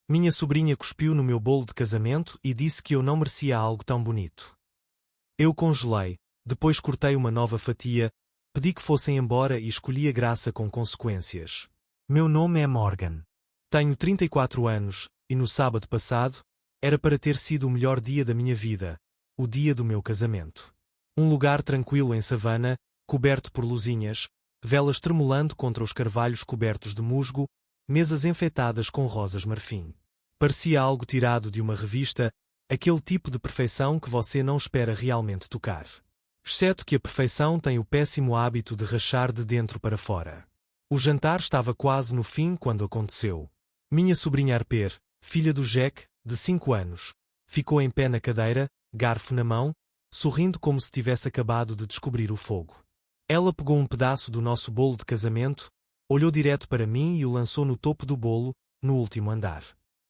Minha sobrinha cuspiu no meu bolo de casamento e disse que eu não merecia algo tão bonito. Eu congelei, depois cortei uma nova fatia, pedi que fossem embora e escolhi a graça com consequências. Meu nome é Morgan. Tenho 34 anos, e no sábado passado, era para ter sido o melhor dia da minha vida, o dia do meu casamento. Um lugar tranquilo em Savannah, coberto por luzinhas, velas tremulando contra os carvalhos cobertos de musgo, mesas enfeitadas com rosas marfim. Parecia algo tirado de uma revista, aquele tipo de perfeição que você não espera realmente tocar. Exceto que a perfeição tem o péssimo hábito de rachar de dentro para fora. O jantar estava quase no fim quando aconteceu. Minha sobrinha Harper, filha do Jack, de 5 anos, ficou em pé na cadeira, garfo na mão, sorrindo como se tivesse acabado de descobrir o fogo. Ela pegou um pedaço do nosso bolo de casamento, olhou direto para mim e o lançou no topo do bolo, no último andar.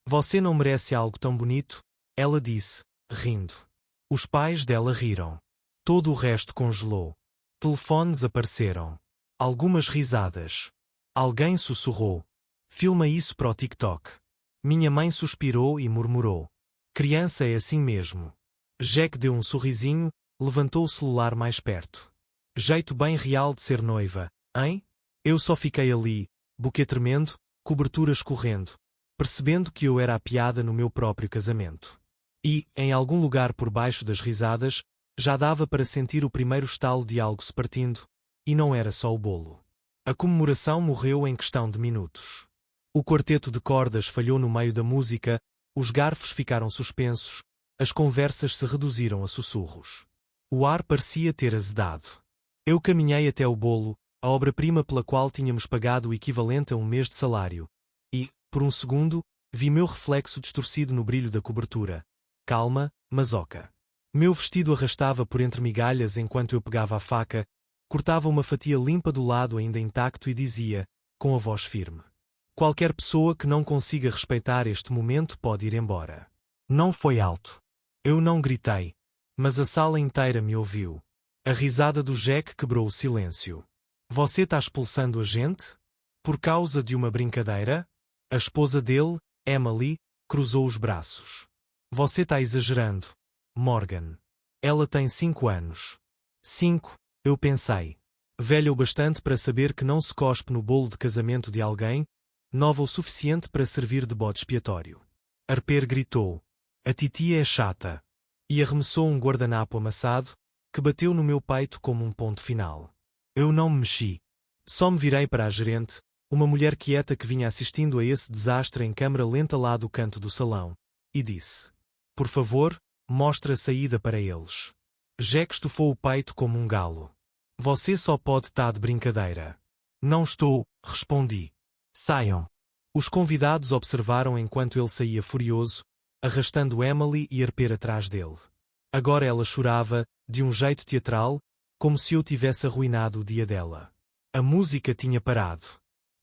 Você não merece algo tão bonito, ela disse, rindo. Os pais dela riram. Todo o resto congelou. Telefones apareceram. Algumas risadas. Alguém sussurrou. Filma isso para o TikTok. Minha mãe suspirou e murmurou. Criança é assim mesmo. Jack deu um sorrisinho, levantou o celular mais perto. Jeito bem real de ser noiva, hein? Eu só fiquei ali, buquê tremendo, cobertura escorrendo, percebendo que eu era a piada no meu próprio casamento. E, em algum lugar por baixo das risadas, já dava para sentir o primeiro estalo de algo se partindo, e não era só o bolo. A comemoração morreu em questão de minutos. O quarteto de cordas falhou no meio da música, os garfos ficaram suspensos, as conversas se reduziram a sussurros. O ar parecia ter azedado. Eu caminhei até o bolo, a obra-prima pela qual tínhamos pagado o equivalente a um mês de salário, e, por um segundo, vi meu reflexo distorcido no brilho da cobertura. Calma, mas oca. Meu vestido arrastava por entre migalhas enquanto eu pegava a faca, cortava uma fatia limpa do lado ainda intacto e dizia, com a voz firme: qualquer pessoa que não consiga respeitar este momento pode ir embora. Não foi alto. Eu não gritei, mas a sala inteira me ouviu. A risada do Jack quebrou o silêncio. Você está expulsando a gente? Por causa de uma brincadeira? A esposa dele, Emily, cruzou os braços. Você está exagerando, Morgan. Ela tem 5 anos. 5, eu pensei. Velha o bastante para saber que não se cospe no bolo de casamento de alguém, nova o suficiente para servir de bode expiatório. Harper gritou. A titia é chata. E arremessou um guardanapo amassado, que bateu no meu peito como um ponto final. Eu não me mexi. Só me virei para a gerente, uma mulher quieta que vinha assistindo a esse desastre em câmara lenta lá do canto do salão, e disse: por favor, mostre a saída para eles. Jack estufou o peito como um galo. Você só pode estar de brincadeira. Não estou, respondi. Saiam. Os convidados observaram enquanto ele saía furioso, arrastando Emily e Harper atrás dele. Agora ela chorava, de um jeito teatral, como se eu tivesse arruinado o dia dela. A música tinha parado.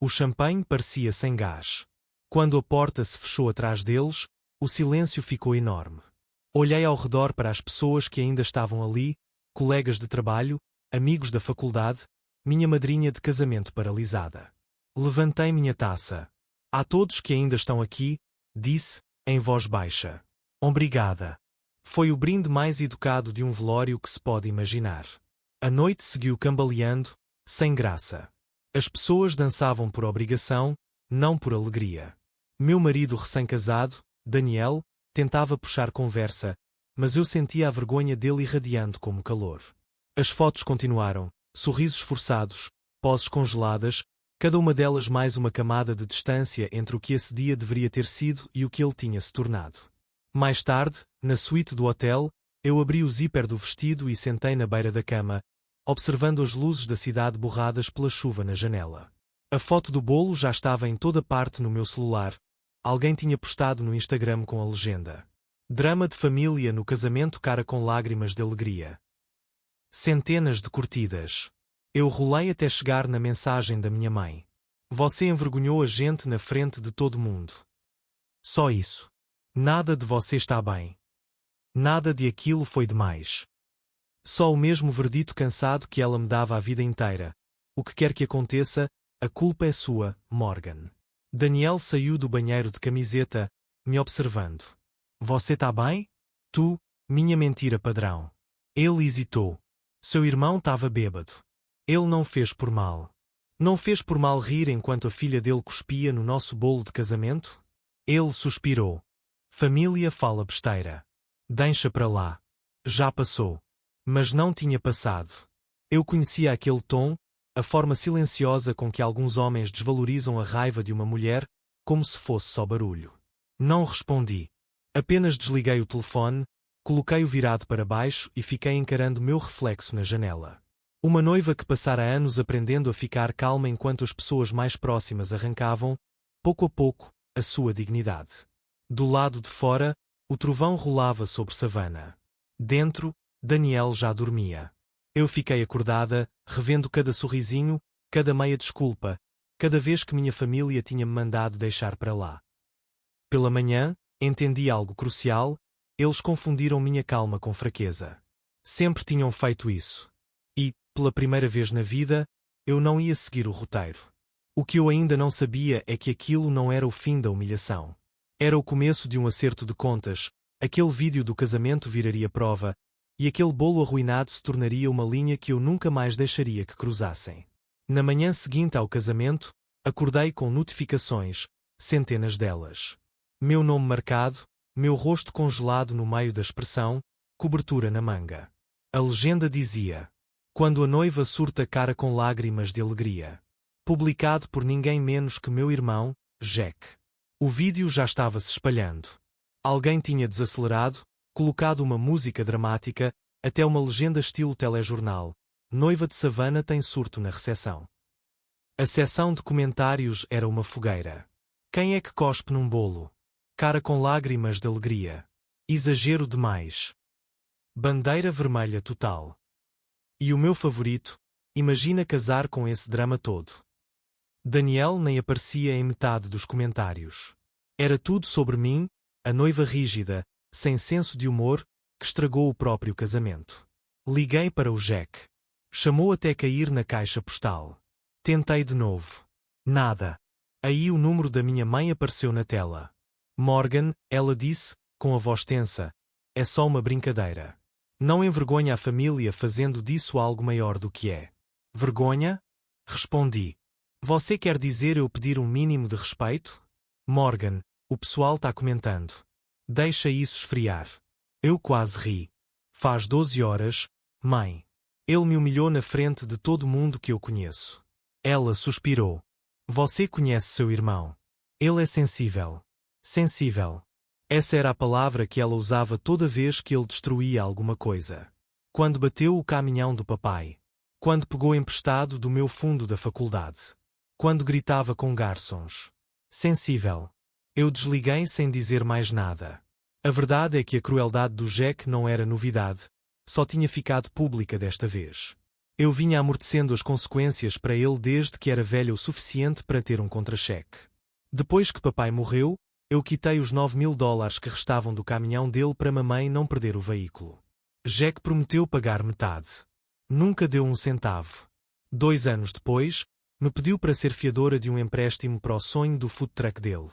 O champanhe parecia sem gás. Quando a porta se fechou atrás deles, o silêncio ficou enorme. Olhei ao redor para as pessoas que ainda estavam ali, colegas de trabalho, amigos da faculdade, minha madrinha de casamento paralisada. Levantei minha taça. A todos que ainda estão aqui, disse, em voz baixa. Obrigada. Foi o brinde mais educado de um velório que se pode imaginar. A noite seguiu cambaleando, sem graça. As pessoas dançavam por obrigação, não por alegria. Meu marido recém-casado, Daniel, tentava puxar conversa, mas eu sentia a vergonha dele irradiando como calor. As fotos continuaram, sorrisos forçados, poses congeladas, cada uma delas mais uma camada de distância entre o que esse dia deveria ter sido e o que ele tinha se tornado. Mais tarde, na suíte do hotel, eu abri o zíper do vestido e sentei na beira da cama, observando as luzes da cidade borradas pela chuva na janela. A foto do bolo já estava em toda parte no meu celular. Alguém tinha postado no Instagram com a legenda: drama de família no casamento cara com lágrimas de alegria. Centenas de curtidas. Eu rolei até chegar na mensagem da minha mãe. Você envergonhou a gente na frente de todo mundo. Só isso. Nada de você está bem. Nada de aquilo foi demais. Só o mesmo verdito cansado que ela me dava a vida inteira. O que quer que aconteça, a culpa é sua, Morgan. Daniel saiu do banheiro de camiseta, me observando. Você tá bem? Tu, minha mentira padrão. Ele hesitou. Seu irmão estava bêbado. Ele não fez por mal. Não fez por mal rir enquanto a filha dele cuspia no nosso bolo de casamento? Ele suspirou. Família fala besteira. Deixa para lá. Já passou. Mas não tinha passado. Eu conhecia aquele tom, a forma silenciosa com que alguns homens desvalorizam a raiva de uma mulher, como se fosse só barulho. Não respondi. Apenas desliguei o telefone, coloquei-o virado para baixo e fiquei encarando meu reflexo na janela. Uma noiva que passara anos aprendendo a ficar calma enquanto as pessoas mais próximas arrancavam, pouco a pouco, a sua dignidade. Do lado de fora, o trovão rolava sobre Savannah. Dentro, Daniel já dormia. Eu fiquei acordada, revendo cada sorrisinho, cada meia desculpa, cada vez que minha família tinha-me mandado deixar para lá. Pela manhã, entendi algo crucial: eles confundiram minha calma com fraqueza. Sempre tinham feito isso. E, pela primeira vez na vida, eu não ia seguir o roteiro. O que eu ainda não sabia é que aquilo não era o fim da humilhação. Era o começo de um acerto de contas, aquele vídeo do casamento viraria prova, e aquele bolo arruinado se tornaria uma linha que eu nunca mais deixaria que cruzassem. Na manhã seguinte ao casamento, acordei com notificações, centenas delas. Meu nome marcado, meu rosto congelado no meio da expressão, cobertura na manga. A legenda dizia: quando a noiva surta cara com lágrimas de alegria. Publicado por ninguém menos que meu irmão, Jack. O vídeo já estava se espalhando. Alguém tinha desacelerado, colocado uma música dramática, até uma legenda estilo telejornal: noiva de Savannah tem surto na recepção. A seção de comentários era uma fogueira. Quem é que cospe num bolo? Cara com lágrimas de alegria. Exagero demais. Bandeira vermelha total. E o meu favorito: imagina casar com esse drama todo. Daniel nem aparecia em metade dos comentários. Era tudo sobre mim, a noiva rígida, sem senso de humor, que estragou o próprio casamento. Liguei para o Jack. Chamou até cair na caixa postal. Tentei de novo. Nada. Aí o número da minha mãe apareceu na tela. Morgan, ela disse, com a voz tensa, é só uma brincadeira. Não envergonha a família fazendo disso algo maior do que é. Vergonha? Respondi. Você quer dizer eu pedir um mínimo de respeito? Morgan, o pessoal tá comentando. Deixa isso esfriar. Eu quase ri. Faz 12 horas, mãe. Ele me humilhou na frente de todo mundo que eu conheço. Ela suspirou. Você conhece seu irmão. Ele é sensível. Sensível. Essa era a palavra que ela usava toda vez que ele destruía alguma coisa. Quando bateu o caminhão do papai. Quando pegou emprestado do meu fundo da faculdade. Quando gritava com garçons. Sensível. Eu desliguei sem dizer mais nada. A verdade é que a crueldade do Jack não era novidade, só tinha ficado pública desta vez. Eu vinha amortecendo as consequências para ele desde que era velho o suficiente para ter um contra-cheque. Depois que papai morreu, eu quitei os $9.000 que restavam do caminhão dele para mamãe não perder o veículo. Jack prometeu pagar metade. Nunca deu um centavo. 2 anos depois, me pediu para ser fiadora de um empréstimo para o sonho do food truck dele.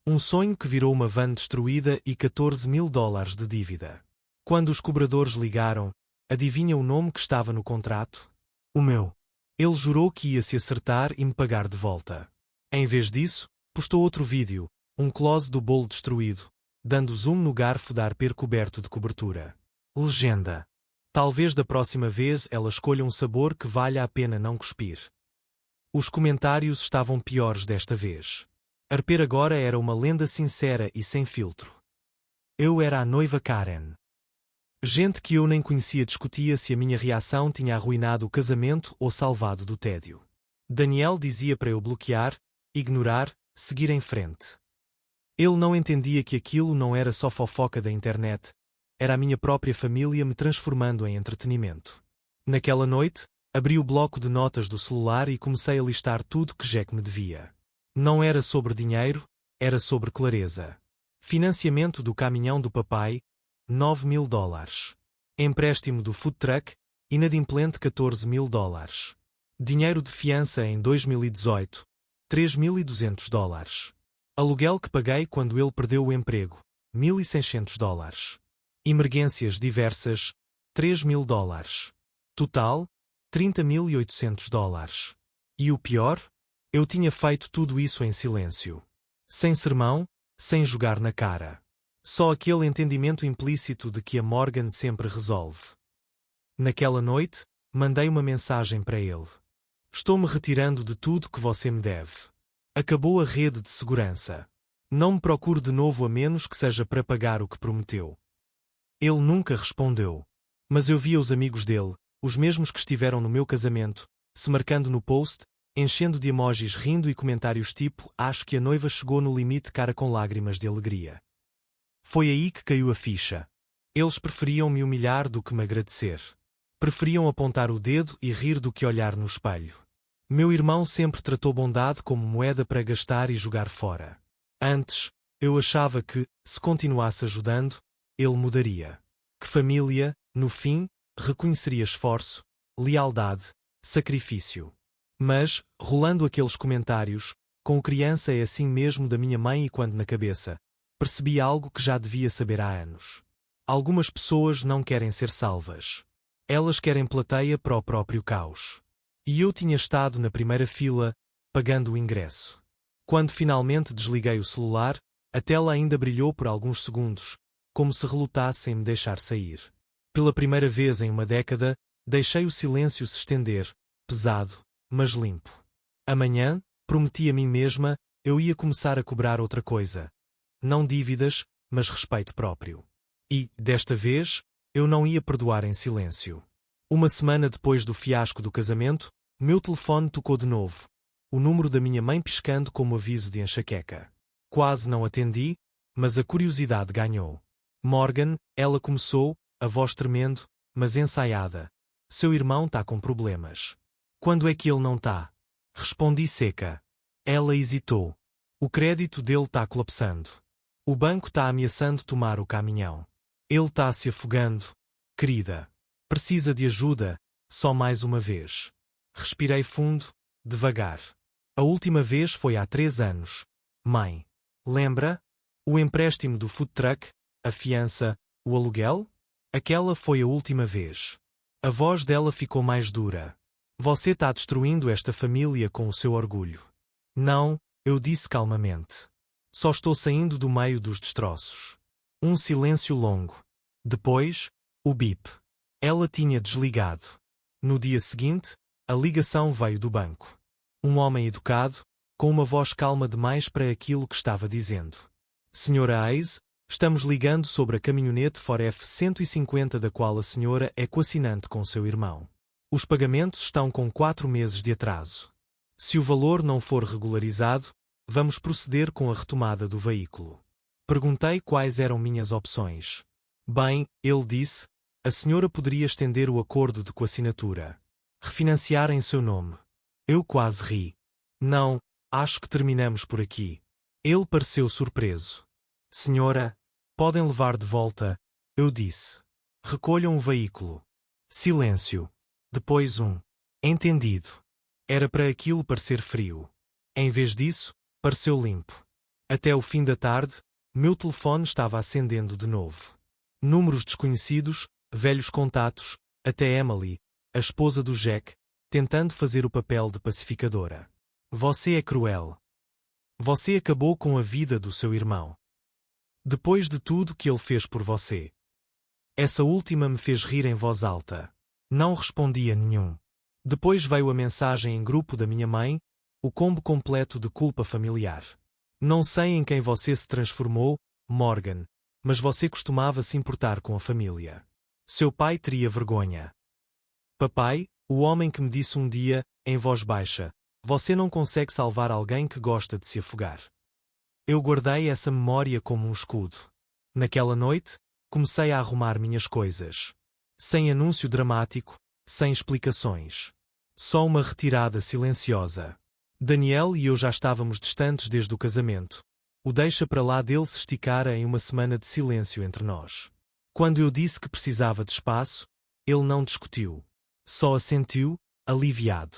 Um sonho que virou uma van destruída e $14.000 de dívida. Quando os cobradores ligaram, adivinha o nome que estava no contrato? O meu. Ele jurou que ia se acertar e me pagar de volta. Em vez disso, postou outro vídeo, um close do bolo destruído, dando zoom no garfo da arper coberto de cobertura. Legenda. Talvez da próxima vez ela escolha um sabor que valha a pena não cuspir. Os comentários estavam piores desta vez. Arper agora era uma lenda sincera e sem filtro. Eu era a noiva Karen. Gente que eu nem conhecia discutia se a minha reação tinha arruinado o casamento ou salvado do tédio. Daniel dizia para eu bloquear, ignorar, seguir em frente. Ele não entendia que aquilo não era só fofoca da internet, era a minha própria família me transformando em entretenimento. Naquela noite, abri o bloco de notas do celular e comecei a listar tudo que Jack me devia. Não era sobre dinheiro, era sobre clareza. Financiamento do caminhão do papai, $9.000. Empréstimo do food truck, inadimplente $14.000. Dinheiro de fiança em 2018, $3.200. Aluguel que paguei quando ele perdeu o emprego, $1.600. Emergências diversas, $3.000. Total, $30.800. E o pior? Eu tinha feito tudo isso em silêncio. Sem sermão, sem jogar na cara. Só aquele entendimento implícito de que a Morgan sempre resolve. Naquela noite, mandei uma mensagem para ele. Estou-me retirando de tudo que você me deve. Acabou a rede de segurança. Não me procure de novo a menos que seja para pagar o que prometeu. Ele nunca respondeu. Mas eu via os amigos dele, os mesmos que estiveram no meu casamento, se marcando no post, enchendo de emojis rindo e comentários tipo acho que a noiva chegou no limite cara com lágrimas de alegria. Foi aí que caiu a ficha. Eles preferiam me humilhar do que me agradecer. Preferiam apontar o dedo e rir do que olhar no espelho. Meu irmão sempre tratou bondade como moeda para gastar e jogar fora. Antes, eu achava que, se continuasse ajudando, ele mudaria. Que família, no fim, reconheceria esforço, lealdade, sacrifício. Mas, rolando aqueles comentários, com o criança é assim mesmo da minha mãe e quando na cabeça, percebi algo que já devia saber há anos. Algumas pessoas não querem ser salvas. Elas querem plateia para o próprio caos. E eu tinha estado na primeira fila, pagando o ingresso. Quando finalmente desliguei o celular, a tela ainda brilhou por alguns segundos, como se relutasse em me deixar sair. Pela primeira vez em uma década, deixei o silêncio se estender, pesado, mas limpo. Amanhã, prometi a mim mesma, eu ia começar a cobrar outra coisa. Não dívidas, mas respeito próprio. E, desta vez, eu não ia perdoar em silêncio. Uma semana depois do fiasco do casamento, meu telefone tocou de novo, o número da minha mãe piscando como aviso de enxaqueca. Quase não atendi, mas a curiosidade ganhou. Morgan, ela começou, a voz tremendo, mas ensaiada. Seu irmão tá com problemas. Quando é que ele não tá? Respondi seca. Ela hesitou. O crédito dele tá colapsando. O banco tá ameaçando tomar o caminhão. Ele tá se afogando. Querida. Precisa de ajuda, só mais uma vez. Respirei fundo, devagar. A última vez foi há 3 anos. Mãe. Lembra? O empréstimo do food truck, a fiança, o aluguel? Aquela foi a última vez. A voz dela ficou mais dura. Você tá destruindo esta família com o seu orgulho. Não, eu disse calmamente. Só estou saindo do meio dos destroços. Um silêncio longo. Depois, o bip. Ela tinha desligado. No dia seguinte, a ligação veio do banco. Um homem educado, com uma voz calma demais para aquilo que estava dizendo. Senhora Hayes, estamos ligando sobre a caminhonete Ford F-150 da qual a senhora é coassinante com seu irmão. Os pagamentos estão com 4 meses de atraso. Se o valor não for regularizado, vamos proceder com a retomada do veículo. Perguntei quais eram minhas opções. Bem, ele disse, a senhora poderia estender o acordo de coassinatura. Refinanciar em seu nome. Eu quase ri. Não, acho que terminamos por aqui. Ele pareceu surpreso. Senhora, podem levar de volta, eu disse. Recolham o veículo. Silêncio. Depois entendido. Era para aquilo parecer frio. Em vez disso, pareceu limpo. Até o fim da tarde, meu telefone estava acendendo de novo. Números desconhecidos, velhos contatos, até Emily, a esposa do Jack, tentando fazer o papel de pacificadora. Você é cruel. Você acabou com a vida do seu irmão. Depois de tudo que ele fez por você. Essa última me fez rir em voz alta. Não respondi a nenhum. Depois veio a mensagem em grupo da minha mãe, o combo completo de culpa familiar. Não sei em quem você se transformou, Morgan, mas você costumava se importar com a família. Seu pai teria vergonha. Papai, o homem que me disse um dia, em voz baixa, você não consegue salvar alguém que gosta de se afogar. Eu guardei essa memória como um escudo. Naquela noite, comecei a arrumar minhas coisas. Sem anúncio dramático, sem explicações. Só uma retirada silenciosa. Daniel e eu já estávamos distantes desde o casamento. O deixa para lá dele se esticara em uma semana de silêncio entre nós. Quando eu disse que precisava de espaço, ele não discutiu. Só assentiu, aliviado.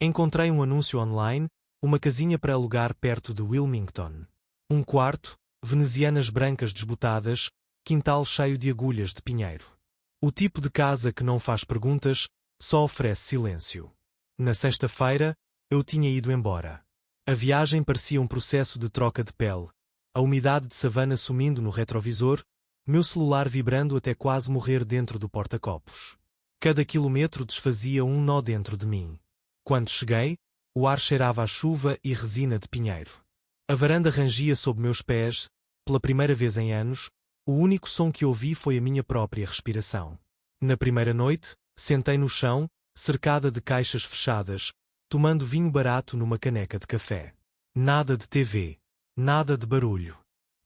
Encontrei um anúncio online, uma casinha para alugar perto de Wilmington. Um quarto, venezianas brancas desbotadas, quintal cheio de agulhas de pinheiro. O tipo de casa que não faz perguntas, só oferece silêncio. Na sexta-feira, eu tinha ido embora. A viagem parecia um processo de troca de pele, a umidade de savana sumindo no retrovisor, meu celular vibrando até quase morrer dentro do porta-copos. Cada quilômetro desfazia um nó dentro de mim. Quando cheguei, o ar cheirava a chuva e resina de pinheiro. A varanda rangia sob meus pés, pela primeira vez em anos, o único som que ouvi foi a minha própria respiração. Na primeira noite, sentei no chão, cercada de caixas fechadas, tomando vinho barato numa caneca de café. Nada de TV. Nada de barulho.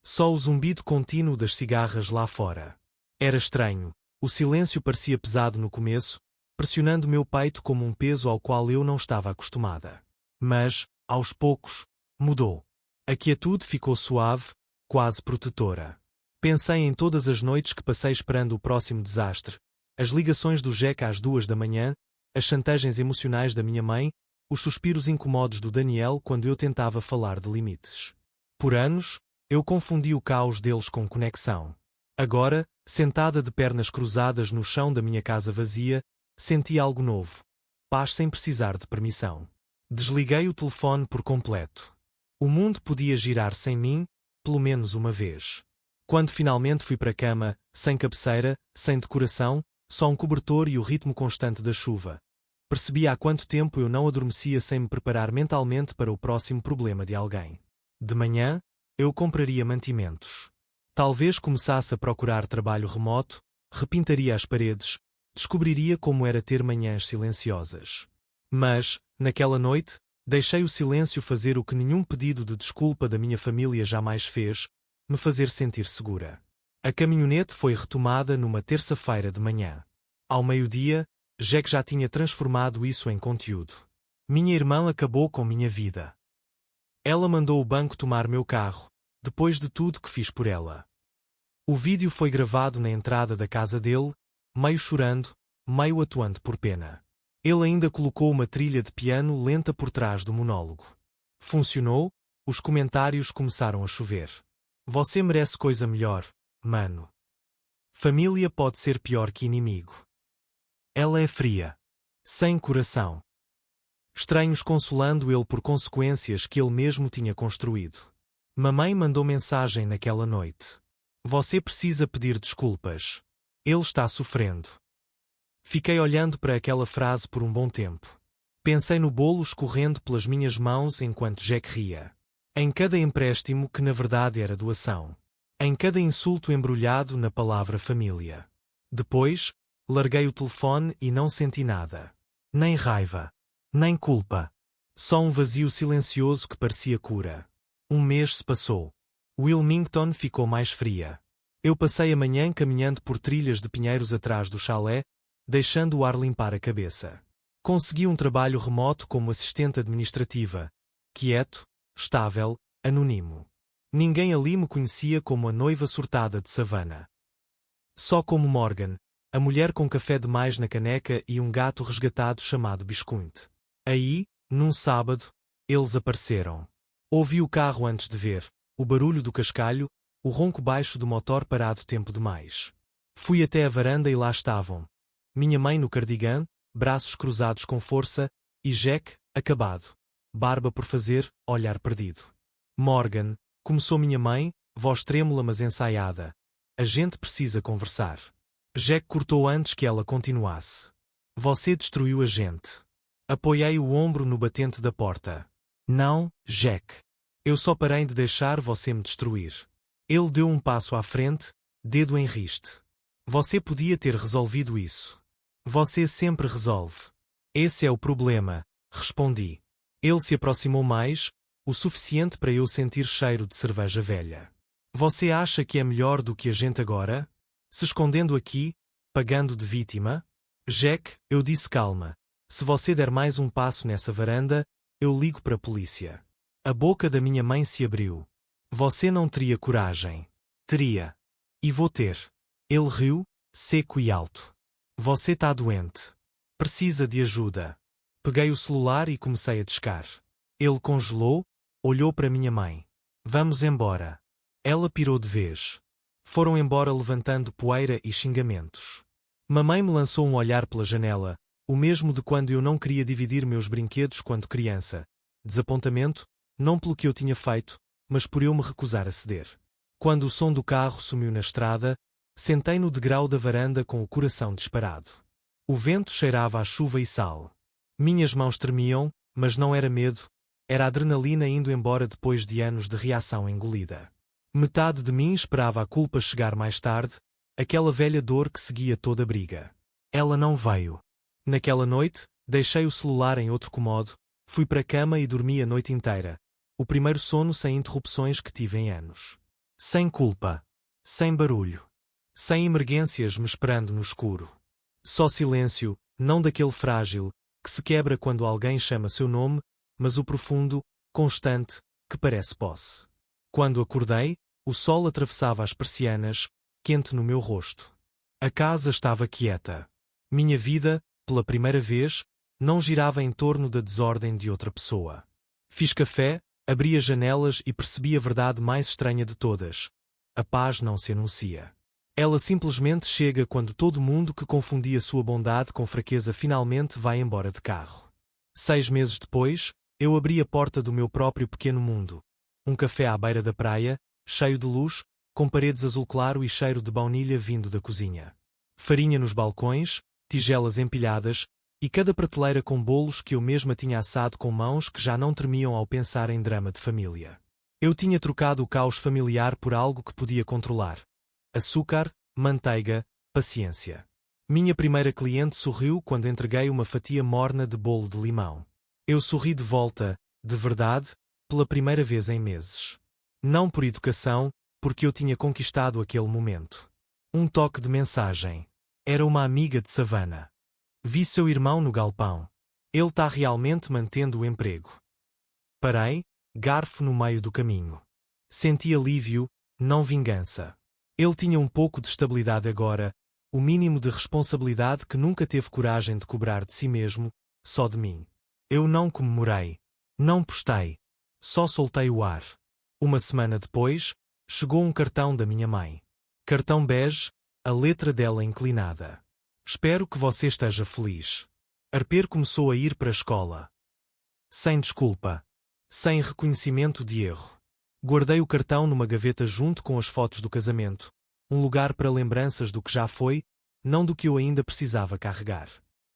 Só o zumbido contínuo das cigarras lá fora. Era estranho. O silêncio parecia pesado no começo, pressionando meu peito como um peso ao qual eu não estava acostumada. Mas, aos poucos, mudou. A quietude ficou suave, quase protetora. Pensei em todas as noites que passei esperando o próximo desastre, as ligações do Jack às 2 da manhã, as chantagens emocionais da minha mãe, os suspiros incomodos do Daniel quando eu tentava falar de limites. Por anos, eu confundi o caos deles com conexão. Agora, sentada de pernas cruzadas no chão da minha casa vazia, senti algo novo. Paz sem precisar de permissão. Desliguei o telefone por completo. O mundo podia girar sem mim, pelo menos uma vez. Quando finalmente fui para a cama, sem cabeceira, sem decoração, só um cobertor e o ritmo constante da chuva, percebi há quanto tempo eu não adormecia sem me preparar mentalmente para o próximo problema de alguém. De manhã, eu compraria mantimentos. Talvez começasse a procurar trabalho remoto, repintaria as paredes, descobriria como era ter manhãs silenciosas. Mas, naquela noite, deixei o silêncio fazer o que nenhum pedido de desculpa da minha família jamais fez, me fazer sentir segura. A caminhonete foi retomada numa terça-feira de manhã. Ao meio-dia, Jack já tinha transformado isso em conteúdo. Minha irmã acabou com minha vida. Ela mandou o banco tomar meu carro, depois de tudo que fiz por ela. O vídeo foi gravado na entrada da casa dele, meio chorando, meio atuando por pena. Ele ainda colocou uma trilha de piano lenta por trás do monólogo. Funcionou, os comentários começaram a chover. Você merece coisa melhor, mano. Família pode ser pior que inimigo. Ela é fria. Sem coração. Estranhos consolando ele por consequências que ele mesmo tinha construído. Mamãe mandou mensagem naquela noite. Você precisa pedir desculpas. Ele está sofrendo. Fiquei olhando para aquela frase por um bom tempo. Pensei no bolo escorrendo pelas minhas mãos enquanto Jack ria. Em cada empréstimo que na verdade era doação. Em cada insulto embrulhado na palavra família. Depois, larguei o telefone e não senti nada. Nem raiva. Nem culpa. Só um vazio silencioso que parecia cura. Um mês se passou. Wilmington ficou mais fria. Eu passei a manhã caminhando por trilhas de pinheiros atrás do chalé, deixando o ar limpar a cabeça. Consegui um trabalho remoto como assistente administrativa. Quieto, estável, anônimo. Ninguém ali me conhecia como a noiva surtada de Savannah. Só como Morgan, a mulher com café demais na caneca e um gato resgatado chamado Biscuit. Aí, num sábado, eles apareceram. Ouvi o carro antes de ver, o barulho do cascalho, o ronco baixo do motor parado tempo demais. Fui até a varanda e lá estavam. Minha mãe no cardigã, braços cruzados com força, e Jack, acabado. Barba por fazer, olhar perdido. Morgan, começou minha mãe, voz trêmula mas ensaiada. A gente precisa conversar. Jack cortou antes que ela continuasse. Você destruiu a gente. Apoiei o ombro no batente da porta. Não, Jack. Eu só parei de deixar você me destruir. Ele deu um passo à frente, dedo em riste. Você podia ter resolvido isso. Você sempre resolve. Esse é o problema, respondi. Ele se aproximou mais, o suficiente para eu sentir cheiro de cerveja velha. Você acha que é melhor do que a gente agora? Se escondendo aqui, pagando de vítima? Jack, eu disse calma. Se você der mais um passo nessa varanda, eu ligo para a polícia. A boca da minha mãe se abriu. Você não teria coragem. Teria. E vou ter. Ele riu, seco e alto. Você está doente. Precisa de ajuda. Peguei o celular e comecei a discar. Ele congelou, olhou para minha mãe. Vamos embora. Ela pirou de vez. Foram embora levantando poeira e xingamentos. Mamãe me lançou um olhar pela janela, o mesmo de quando eu não queria dividir meus brinquedos quando criança. Desapontamento, não pelo que eu tinha feito, mas por eu me recusar a ceder. Quando o som do carro sumiu na estrada, sentei no degrau da varanda com o coração disparado. O vento cheirava a chuva e sal. Minhas mãos tremiam, mas não era medo, era adrenalina indo embora depois de anos de reação engolida. Metade de mim esperava a culpa chegar mais tarde, aquela velha dor que seguia toda a briga. Ela não veio. Naquela noite, deixei o celular em outro cômodo, fui para a cama e dormi a noite inteira. O primeiro sono sem interrupções que tive em anos. Sem culpa. Sem barulho. Sem emergências me esperando no escuro. Só silêncio, não daquele frágil, que se quebra quando alguém chama seu nome, mas o profundo, constante, que parece posse. Quando acordei, o sol atravessava as persianas, quente no meu rosto. A casa estava quieta. Minha vida, pela primeira vez, não girava em torno da desordem de outra pessoa. Fiz café, abri as janelas e percebi a verdade mais estranha de todas. A paz não se anuncia. Ela simplesmente chega quando todo mundo que confundia sua bondade com fraqueza finalmente vai embora de carro. 6 meses depois, eu abri a porta do meu próprio pequeno mundo. Um café à beira da praia, cheio de luz, com paredes azul claro e cheiro de baunilha vindo da cozinha. Farinha nos balcões, tigelas empilhadas, e cada prateleira com bolos que eu mesma tinha assado com mãos que já não tremiam ao pensar em drama de família. Eu tinha trocado o caos familiar por algo que podia controlar. Açúcar, manteiga, paciência. Minha primeira cliente sorriu quando entreguei uma fatia morna de bolo de limão. Eu sorri de volta, de verdade, pela primeira vez em meses. Não por educação, porque eu tinha conquistado aquele momento. Um toque de mensagem. Era uma amiga de Savana. Vi seu irmão no galpão. Ele está realmente mantendo o emprego. Parei, garfo no meio do caminho. Senti alívio, não vingança. Ele tinha um pouco de estabilidade agora, o mínimo de responsabilidade que nunca teve coragem de cobrar de si mesmo, só de mim. Eu não comemorei. Não postei. Só soltei o ar. Uma semana depois, chegou um cartão da minha mãe. Cartão bege, a letra dela inclinada. Espero que você esteja feliz. Arper começou a ir para a escola. Sem desculpa. Sem reconhecimento de erro. Guardei o cartão numa gaveta junto com as fotos do casamento. Um lugar para lembranças do que já foi, não do que eu ainda precisava carregar.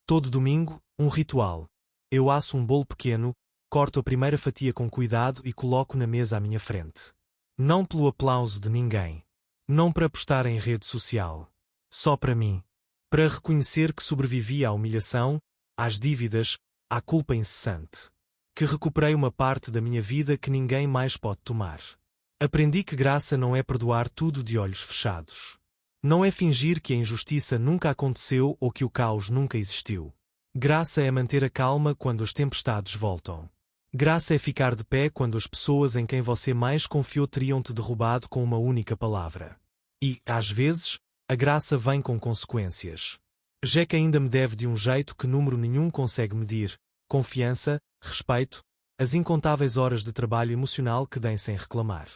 Todo domingo, um ritual. Eu asso um bolo pequeno, corto a primeira fatia com cuidado e coloco na mesa à minha frente. Não pelo aplauso de ninguém. Não para postar em rede social. Só para mim. Para reconhecer que sobrevivi à humilhação, às dívidas, à culpa incessante. Que recuperei uma parte da minha vida que ninguém mais pode tomar. Aprendi que graça não é perdoar tudo de olhos fechados. Não é fingir que a injustiça nunca aconteceu ou que o caos nunca existiu. Graça é manter a calma quando as tempestades voltam. Graça é ficar de pé quando as pessoas em quem você mais confiou teriam-te derrubado com uma única palavra. E, às vezes, a graça vem com consequências. Jack ainda me deve de um jeito que número nenhum consegue medir: confiança, respeito, as incontáveis horas de trabalho emocional que dei sem reclamar.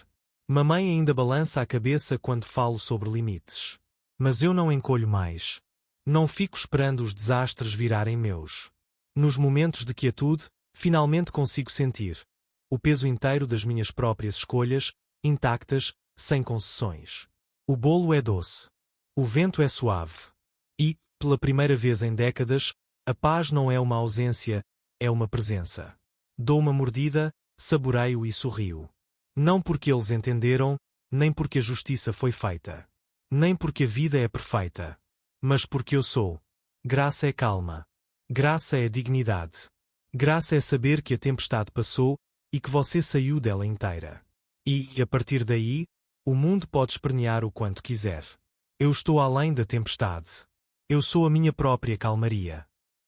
Mamãe ainda balança a cabeça quando falo sobre limites. Mas eu não encolho mais. Não fico esperando os desastres virarem meus. Nos momentos de quietude, finalmente consigo sentir o peso inteiro das minhas próprias escolhas, intactas, sem concessões. O bolo é doce. O vento é suave. E, pela primeira vez em décadas, a paz não é uma ausência, é uma presença. Dou uma mordida, saboreio e sorrio. Não porque eles entenderam, nem porque a justiça foi feita. Nem porque a vida é perfeita. Mas porque eu sou. Graça é calma. Graça é dignidade. Graça é saber que a tempestade passou e que você saiu dela inteira. E, a partir daí, o mundo pode espernear o quanto quiser. Eu estou além da tempestade. Eu sou a minha própria calmaria.